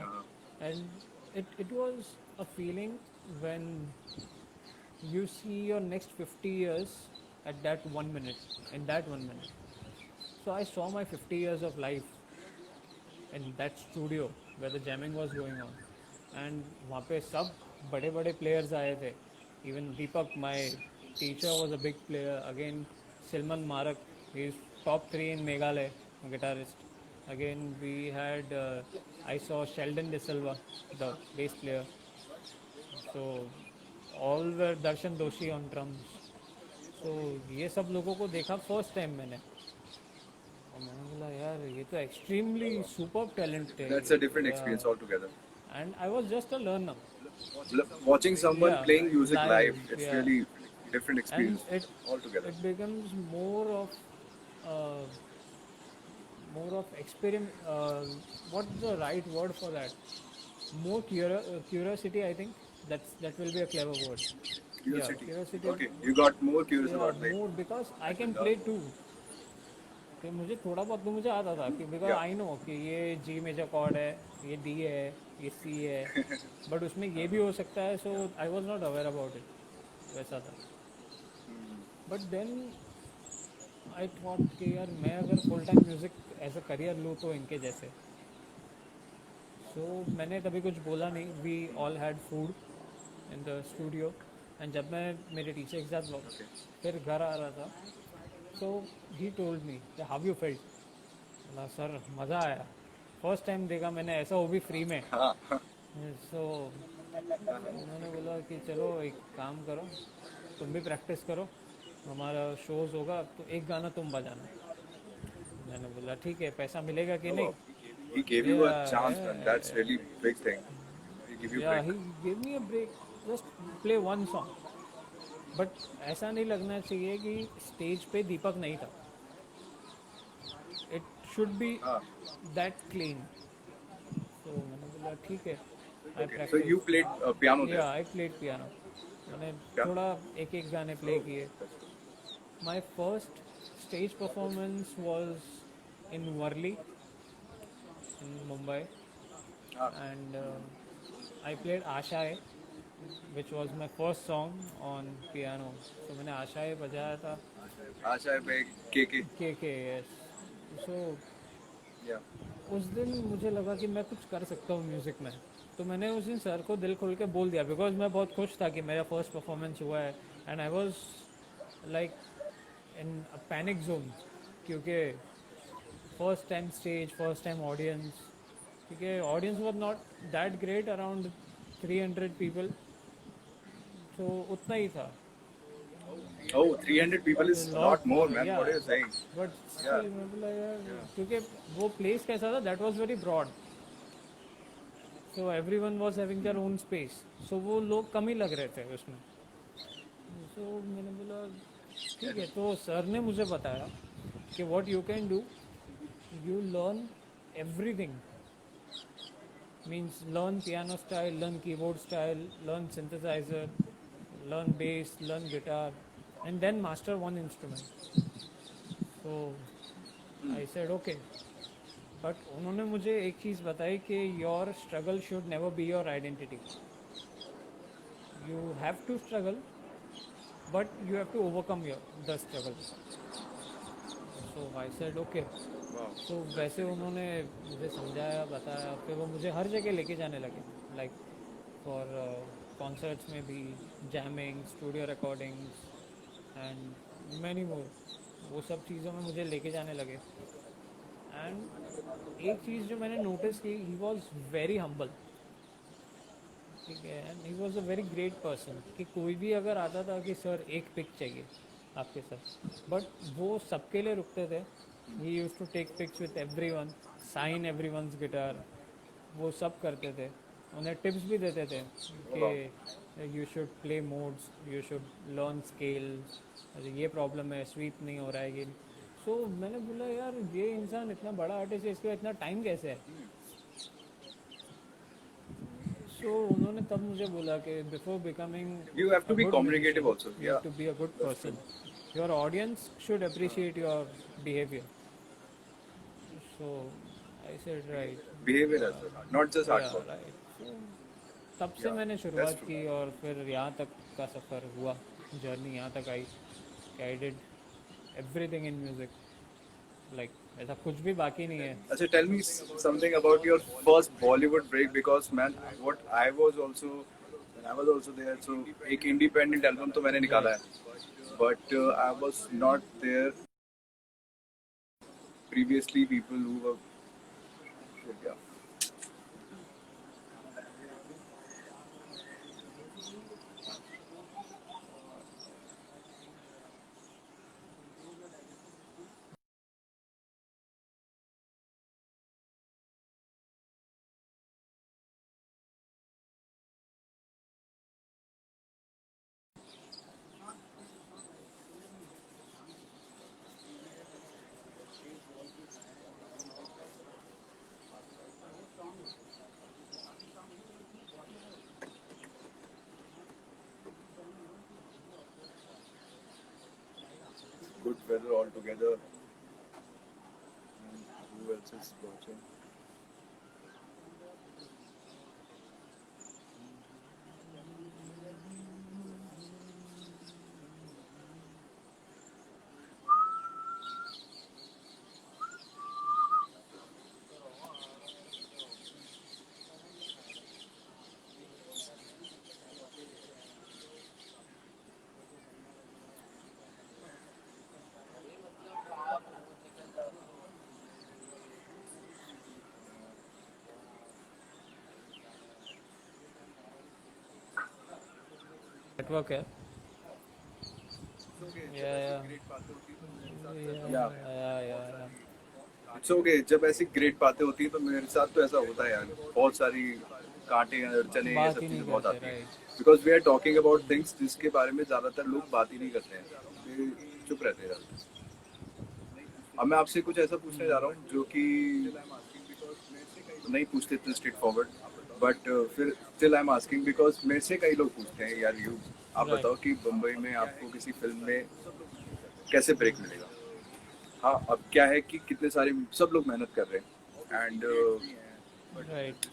and it was a feeling when you see your next 50 years at that 1 minute, in that 1 minute. So I saw my 50 years of life in that studio where the jamming was going on. And वहाँ पे सब बड़े बड़े players आए थे. Even Deepak, my teacher, was a big player. Again, Silman Marak, he is top 3 in Meghalaya, a guitarist. Again, we had, I saw Sheldon De Silva, the bass player. So, all were Darshan Doshi on drums. So, ये सब लोगों को देखा first time मैंने. और मैंने बोला यार ये तो एक्सट्रीमली सुपर टैलेंट है. that's a different experience altogether. And I was just a learner. Watching someone Yeah, playing music live, live, it's yeah. really different experience And it altogether. it becomes uh, more of experiment. What's the right word for that? More curiosity, I think. That will be a clever word. Curiosity. Yeah, curiosity. Okay, you got more curious Yeah, about playing. more because I can play too. कि मुझे थोड़ा बहुत तो मुझे आता था कि because Yeah. I know कि ये जी मेजर कॉर्ड है, ये डी है, ये सी है, बट उसमें ये भी हो सकता है. So I was not aware about it. वैसा था. बट देन आई थॉट कि यार मैं अगर full time music as a career लूँ तो इनके जैसे. सो मैंने कभी कुछ बोला नहीं. We all had food in the studio. And जब मैं मेरे टीचर के साथ फिर घर आ रहा था, so he told me how you felt. बोला सर मज़ा आया, फर्स्ट टाइम देखा मैंने ऐसा, वो भी फ्री में. हाँ, सो उन्होंने बोला कि चलो एक काम करो, तुम भी प्रैक्टिस करो, हमारा शोज होगा तो एक गाना तुम बजाना. मैंने बोला ठीक है, पैसा मिलेगा कि नहीं. he gave you a Yeah, chance, yeah, and that's really big thing. He give you या break. He give me a break, just play one song. But ऐसा नहीं लगना चाहिए कि स्टेज पे दीपक नहीं था. इट शुड बी हाँ. That clean. तो मैंने बोला ठीक है, आई Okay. So practice. you played piano there. या आई प्लेड पियानो. मैंने क्या? थोड़ा एक एक गाने प्ले किए. My first stage performance was in Worli in Mumbai, and I played Ashaye, which was my first song on piano. So मैंने आशाएं बजाया था. आशा है पे के yes. So Yeah. उस दिन मुझे लगा कि मैं कुछ कर सकता हूँ म्यूज़िक में. तो मैंने उस दिन सर को दिल खोल के बोल दिया, बिकॉज मैं बहुत खुश था कि मेरा फर्स्ट परफॉर्मेंस हुआ है. And I was like in a panic zone, क्योंकि first time stage, first time audience, क्योंकि audience was not that great, around 300 people. तो उतना ही था. Oh, 300 people is a lot more, man. Yeah. What are you saying? But still मैं बोला यार, क्योंकि वो प्लेस कैसा था, that was very broad. So everyone was having their own space. So वो लोग कम ही लग रहे थे उसमें. सो मैंने बोला ठीक है. तो सर ने मुझे बताया कि what you can do, you learn everything. Means learn piano style, learn keyboard style, learn synthesizer, learn bass, learn guitar, and then master one instrument. So I said okay. But उन्होंने मुझे एक चीज़ बताई कि your struggle should never be your identity. You have to struggle, but you have to overcome the struggle. So I said okay. तो वैसे उन्होंने मुझे समझाया बताया, फिर वो मुझे हर जगह लेके जाने लगे, लाइक फॉर कॉन्सर्ट्स में भी, jamming, studio recordings and many more, वो सब चीज़ों में मुझे लेके जाने लगे. एंड एक चीज़ जो मैंने नोटिस की, ही वॉज वेरी हम्बल. ठीक है, and he was a very great person. कि कोई भी अगर आता था कि सर एक पिक चाहिए आपके साथ, बट वो सबके लिए रुकते थे. He used to take pics with everyone, sign everyone's guitar, वो सब करते थे. उन्हें टिप्स भी देते थे कि you should play modes, you should learn scale, ये प्रॉब्लम है, स्वीप नहीं हो रहा है ये. सो मैंने बोला यार ये इंसान इतना बड़ा आर्टिस्ट है, इसके इतना टाइम कैसे है. सो उन्होंने तब मुझे बोला कि before becoming You have to be communicative also. you Yeah. have to be a good person. Your audience should appreciate your behavior. So I said right. Behavior as well, not just Yeah, hardcore. right. So, तब से मैंने शुरुआत की और फिर यहाँ तक का सफ़र हुआ, जर्नी यहाँ तक आई कि I did everything in music. Like ऐसा कुछ भी बाकी नहीं है. अच्छा, tell me something about your first Bollywood break, because man, what I was also, when I was also there, so एक independent album तो मैंने निकाला है, but I was not there previously. People who were, yeah. Good weather all together. Who else is watching? Network है. Yeah. It's okay. जब ऐसी great बातें होती हैं तो मेरे साथ तो ऐसा होता है यार. बहुत सारी कांटे अड़चने, ये बात सब ही नहीं चीजें बहुत करते, आती हैं. right. Because we are talking about things जिसके बारे में ज्यादातर लोग बात ही नहीं करते हैं, वे चुप रहते हैं ज्यादातर. अब मैं आपसे कुछ ऐसा पूछने जा रहा हूँ जो कि नहीं पूछते थे स्ट्रेट फॉरवर्ड, बट फिर still I am asking because मेरे से कई लोग पूछते हैं यार यू आप Right. बताओ कि बम्बई में आपको किसी फिल्म में कैसे ब्रेक मिलेगा. हाँ, अब क्या है कि कितने सारे सब लोग मेहनत कर रहे हैं एंड राइट.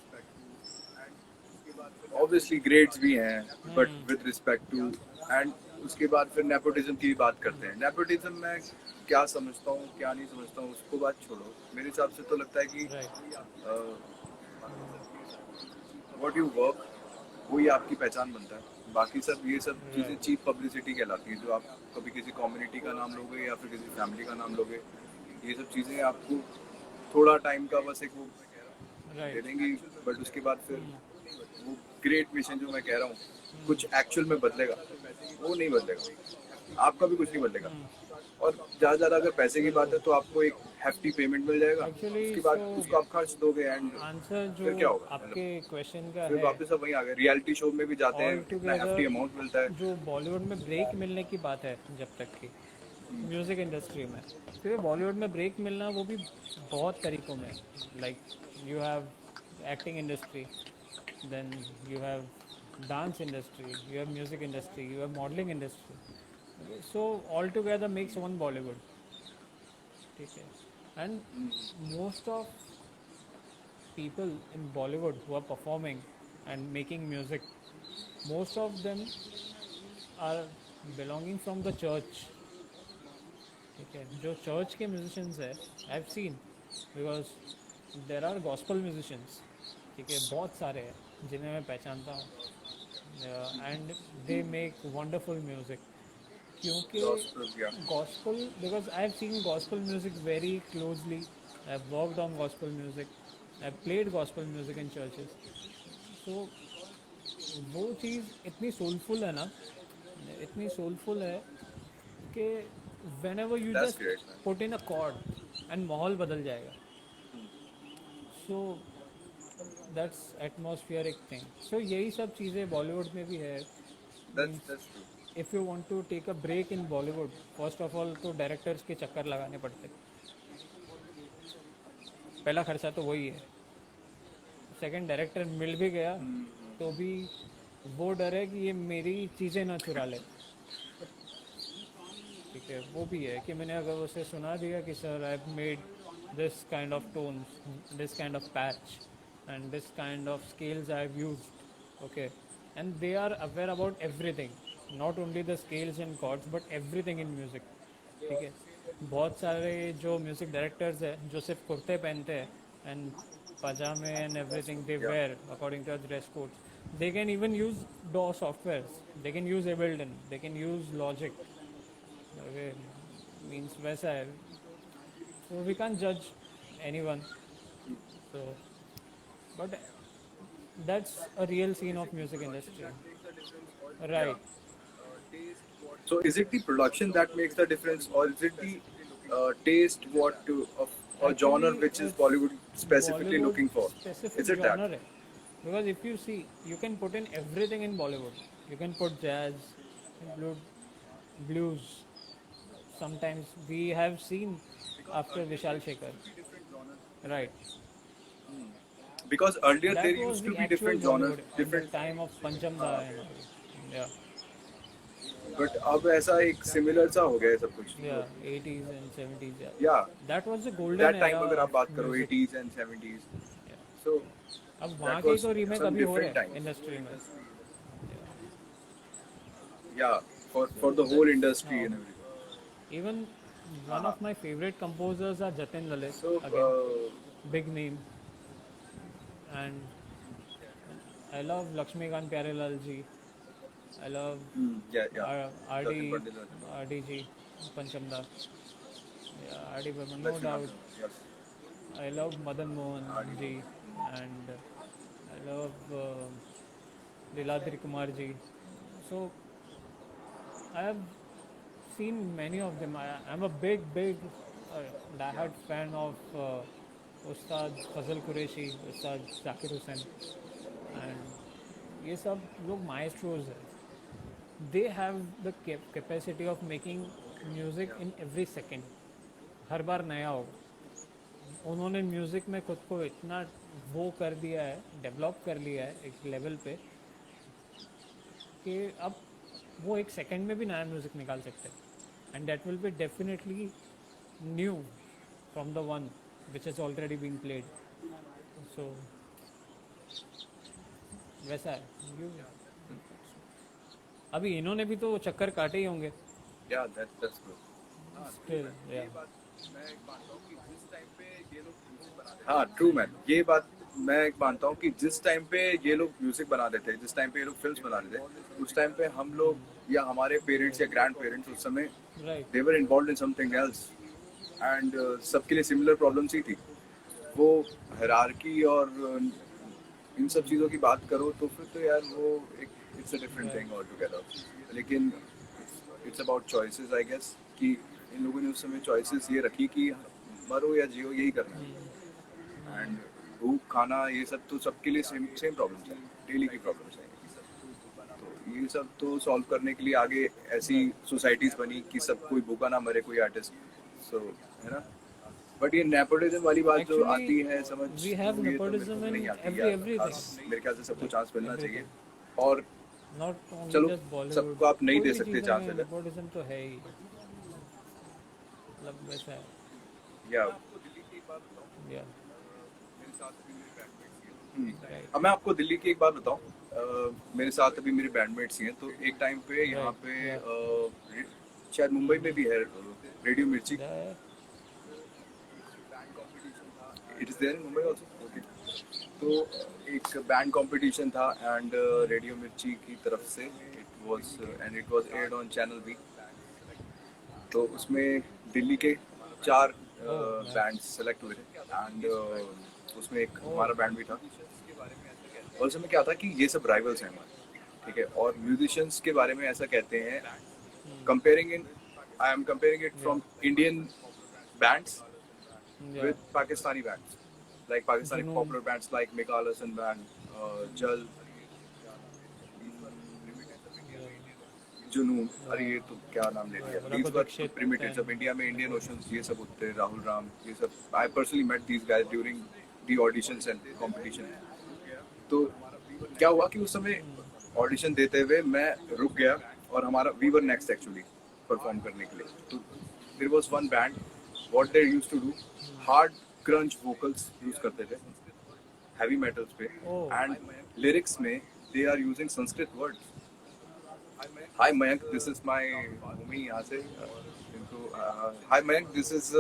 ऑब्वियसली ग्रेड्स भी हैं, but with respect to, and उसके बाद फिर नेपोटिज्म की बात करते हैं. नेपोटिज्म मैं क्या समझता हूँ क्या नहीं समझता हूँ उसको बात छोड़ो. मेरे हिसाब से तो लगता है कि व्हाट यू वर्क वही आपकी पहचान बनता है. बाकी सब ये सब चीज़ें चीप पब्लिसिटी कहलाती हैं, जो आप कभी किसी कम्युनिटी का नाम लोगे या फिर किसी फैमिली का नाम लोगे, ये सब चीज़ें आपको थोड़ा टाइम का बस एक वो दे देंगी, बट उसके बाद फिर वो ग्रेट मिशन जो मैं कह रहा हूँ कुछ एक्चुअल में बदलेगा वो नहीं बदलेगा. आपका भी कुछ नहीं बदलेगा. और ज़्यादा ज़्यादा अगर पैसे की बात है तो आपको एक हैफ्टी पेमेंट मिल जाएगा. उसके बाद उसको आप खर्च दोगे एंड आंसर फिर क्या जो होगा? आपके क्वेश्चन का फिर है, वापस सब वहीं आ गए. रियलिटी शो में भी जाते हैं, Altogether, इतना हैफ्टी अमाउंट मिलता है. जो बॉलीवुड में ब्रेक मिलने की बात है जब तक की, म्यूज़िक इंडस्ट्री में, क्योंकि बॉलीवुड में ब्रेक मिलना वो भी बहुत तरीक़ों में, like you have acting industry, then you have dance industry, you have music industry, you have modeling industry. Okay, so all together makes one Bollywood. ठीक है, and most of people in Bollywood who are performing and making music, most of them are belonging from the church. ठीक है, जो church के musicians है, I have seen, because there are gospel musicians, ठीक है, बहुत सारे हैं जिन्हें मैं पहचानता हूँ, and they make wonderful music, क्योंकि Gospel, yeah. Gospel, because I have seen gospel music very closely, I have worked on gospel music, I have played gospel music in churches, तो वो चीज़ इतनी सोलफुल है ना, इतनी सोलफुल है कि whenever you That's just great, man. put in a chord and माहौल बदल जाएगा. So that's atmospheric thing. So यही सब चीज़ें बॉलीवुड में भी है. That's true. If you want to take a break in Bollywood, first of all तो डायरेक्टर्स के चक्कर लगाने पड़ते. पहला खर्चा तो वही है. सेकंड, डायरेक्टर मिल भी गया तो भी वो डर है कि ये मेरी चीज़ें ना चुरा ले. ठीक है, वो भी है कि मैंने अगर उसे सुना दिया कि sir I have made this kind of tones, this kind of patch and this kind of scales I have used, okay, and they are aware about everything, not only the scales and chords but everything in music. ठीक है, बहुत सारे जो music directors हैं जो सिर्फ कुर्ते पहनते हैं एंड पजामे and everything they wear according to dress codes, they can even use DAW softwares, they can use Ableton, they can use Logic. Okay, means वैसा है, so we can't judge anyone. So, but that's a real scene of music industry, right? So is it the production that makes the difference, or is it the taste of a genre which is Bollywood specifically Bollywood looking for? specific Is it genre that? है. Because if you see, you can put in everything in Bollywood. You can put jazz, include blues. Sometimes we have seen after Vishal Shekhar, right? Because earlier That there was used to the be actual different genres, Bollywood at the different. time of Pancham Da and all. Yeah, But अब ऐसा एक similar सा हो गया है सब कुछ. yeah, 80s and 70s. Yeah, Yeah, that was the golden that time era अगर आप of बात करो music. 80s and 70s. Yeah. So अब वहाँ that के was तो रीमेक some अभी हो रहे different हैं times. इंडस्ट्री में. Yeah, for the whole industry and everything. Even one of my favorite composers are Jatin Lalit. So Again, big name, and I love Lakshmikant Pyarelal ji. I love yeah. RD, Jatin Pandit. RDG, Panchamda. Yeah, RD Burman, no Lakshmi doubt. Narayan, yes. I love Madan Mohan ji, and I love Liladri Kumar ji. So I have seen many of them. I'm a big diehard fan of Ustad Fazal Qureshi, Ustad Zakir Hussain, and ये सब लोग maestros हैं. They have the capacity of making music in every second. हर बार नया हो. उन्होंने music में खुद को इतना वो कर दिया है, डेवलप कर लिया है एक लेवल पे कि अब वो एक सेकंड में भी नया म्यूज़िक निकाल सकते हैं. And that will be definitely new from the one which is already been played. So वैसा है. अभी इन्होंने भी तो चक्कर काटे ही होंगे. Yeah, that's good. Still, yeah. हाँ, ट्रू मैन. ये बात मैं मानता हूँ कि जिस टाइम पे ये लोग म्यूजिक बना रहे थे, जिस टाइम पे ये लोग फिल्म्स बना रहे थे, उस टाइम पे हम लोग या हमारे पेरेंट्स या ग्रैंड पेरेंट्स उस समय Right. they were involved in something else and सबके लिए सिमिलर प्रॉब्लम्स ही थी. वो हायरार्की और इन सब चीज़ों की बात करो तो फिर तो यार वो एक it's a different thing all together. लेकिन it's about choices I guess कि इन लोगों ने उस समय चॉइसेस ये रखी कि मरो या जियो यही करना है. एंड भूख खाना ये सब तो सबके लिए सेम प्रॉब्लम्स है, डेली की प्रॉब्लम्स है. तो ये सब तो सॉल्व करने के लिए आगे ऐसी सोसाइटीज बनी कि सब कोई भूखा ना मरे कोई आर्टिस्ट, सो है ना। बट ये नेपोटिज्म वाली बात जो Actually, आती है समझ, we have तो ये तो मेरे nepotism को in नहीं आती everything. यार। मेरे ख्याल से सबको चांस मिलना चाहिए, और Not only चलो just Bollywood. सबको आप नहीं कोई दे भी सकते चीज़ों चांस में वैसे, nepotism तो है ही, मतलब वैसा है, या yeah, right. अब मैं आपको दिल्ली की एक बात बताऊं, मेरे साथ अभी मेरे बैंडमेट्स ही हैं, तो एक टाइम पे यहाँ पे शायद मुंबई में भी है radio Mirchi, Yeah, it is there in Mumbai also, okay. तो एक बैंड कंपटीशन था एंड रेडियो मिर्ची की तरफ से it was aired on channel B. तो उसमें दिल्ली के 4 बैंड सेलेक्ट हुए थे एंड उसमें एक हमारा बैंड भी था। और उसमें क्या था कि ये सब राइवल्स हैं हमारे, ठीक है, और म्यूजिशियंस के बारे में ऐसा कहते हैं, I am comparing it from Indian bands yeah. with Pakistani bands, like Pakistani Junoon. popular bands like Mikael Hassan band, Jal, जुनून, अरे ये तो क्या नाम ले लिया, these were Dixit primitive, and- जब इंडिया में इंडियन ओशंस ये सब होते, राहुल राम, ये सब, I personally met these guys during the auditions and competition। तो क्या हुआ कि उस समय ऑडिशन देते हुए मैं रुक गया और हमारा we were next actually perform करने के लिए। तो there was one band, what they used to do, hard crunch vocals use करते थे हैवी मेटल्स पे, Oh. एंड लिरिक्स में they are using Sanskrit words. Hi Mayank, this is my homie यहाँ से, hi Mayank, this is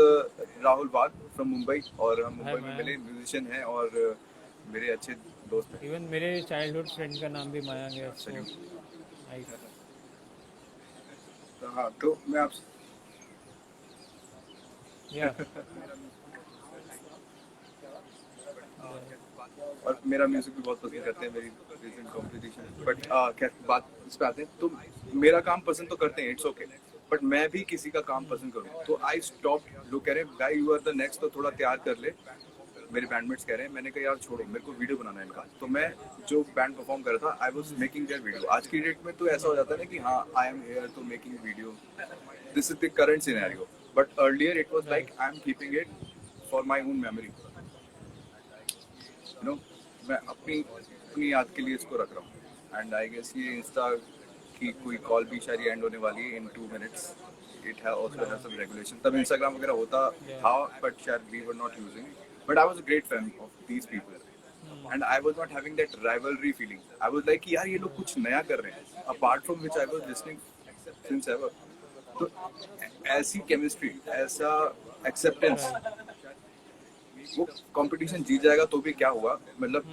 Rahul Bag from Mumbai, और हम मुंबई में Mayank. मिले, म्यूजिशियन हैं और मेरे अच्छे दोस्त हैं। इवन मेरे चाइल्डहुड फ्रेंड का नाम भी मयंक है, so nice. तो हाँ, तो मैं आपसे Yeah. और मेरा म्यूजिक भी बहुत पसंद करते हैं, मेरी रिसेंट कॉम्पिटिशन, बट क्या बात इस पे आते हैं, तो मेरा काम पसंद तो करते हैं, इट्स ओके, बट मैं भी किसी का काम पसंद करूँ तो आई स्टॉप। लोग कह रहे हैं guy you are the next, तो थोड़ा तैयार कर ले, मेरे बैंडमेट्स कह रहे हैं, मैंने कहा यार छोड़ो, मेरे को वीडियो बनाना है इनका। तो मैं जो बैंड परफॉर्म कर रहा था, I was making their video. आज की डेट में तो ऐसा हो जाता है ना कि हाँ आई एम हियर तो making video, this is the current scenario, but earlier it was like I am keeping it for my own memory, you know, मैं अपनी याद के लिए इसको रख रहा हूँ। एंड आई गेस ये इंस्टा की कोई कॉल भी शायद एंड होने वाली है in 2 minutes, it have also have some regulation. तब इंस्टाग्राम वगैरह होता था, बट शायद we were not using, but I was a great fan of these people and I was not having that rivalry feeling. I was like यार ये लोग कुछ नया कर रहे हैं, apart from which I was listening since ever. तो ऐसी केमिस्ट्री, ऐसा एक्सेप्टेंस, वो कंपटीशन जीत जाएगा तो भी क्या हुआ, मतलब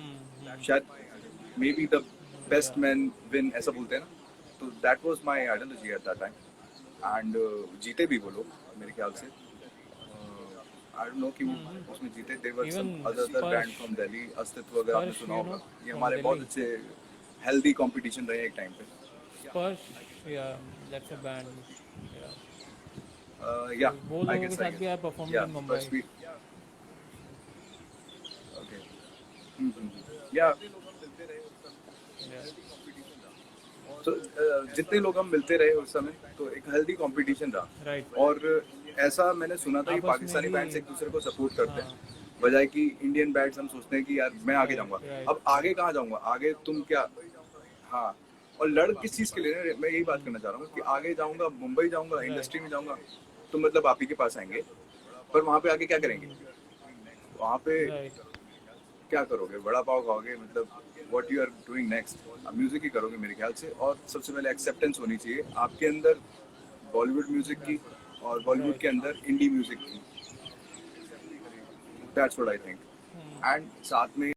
शायद may be the best man win, ऐसा बोलते हैं ना। तो that was my ideology at that time, and जीते भी वो लोग मेरे ख्याल से। आई डोंट नो कि वो उसमें जीते, there were some Even other Sparsh. Band from Delhi, Astitva वगैरह आपने Sparsh, सुना you होगा, know, ये from हमारे बहुत Delhi. अच्छे हेल्दी कंपटीशन रहे एक टाइम पे। Sparsh, yeah, that's a band. Yeah. या वो आई लोगों के गेस साथ भी आप परफॉर्म या इन मुंबई. ओके या Yeah. तो जितने लोग हम मिलते रहे उस समय, तो एक हेल्दी कंपटीशन रहा। Right. और ऐसा मैंने सुना था कि आपस में पाकिस्तानी भी- बैंड्स एक दूसरे को सपोर्ट करते हैं, बजाय कि इंडियन बैंड्स हम सोचते हैं कि यार मैं आगे जाऊंगा। right. अब आगे कहाँ जाऊंगा, आगे तुम क्या, हाँ, और लड़ किस चीज के लिए, मैं यही बात करना चाह रहा हूँ कि आगे जाऊंगा, मुंबई जाऊंगा, इंडस्ट्री में जाऊंगा, तो मतलब आप ही के पास आएंगे, पर वहाँ पे आगे क्या करेंगे, वहाँ पे Right. क्या करोगे, बड़ा पाव खाओगे, मतलब what you are doing next, आप म्यूजिक ही करोगे मेरे ख्याल से। और सबसे पहले एक्सेप्टेंस होनी चाहिए आपके अंदर बॉलीवुड म्यूजिक की, और बॉलीवुड के अंदर इंडी म्यूजिक की, that's what I think. And साथ में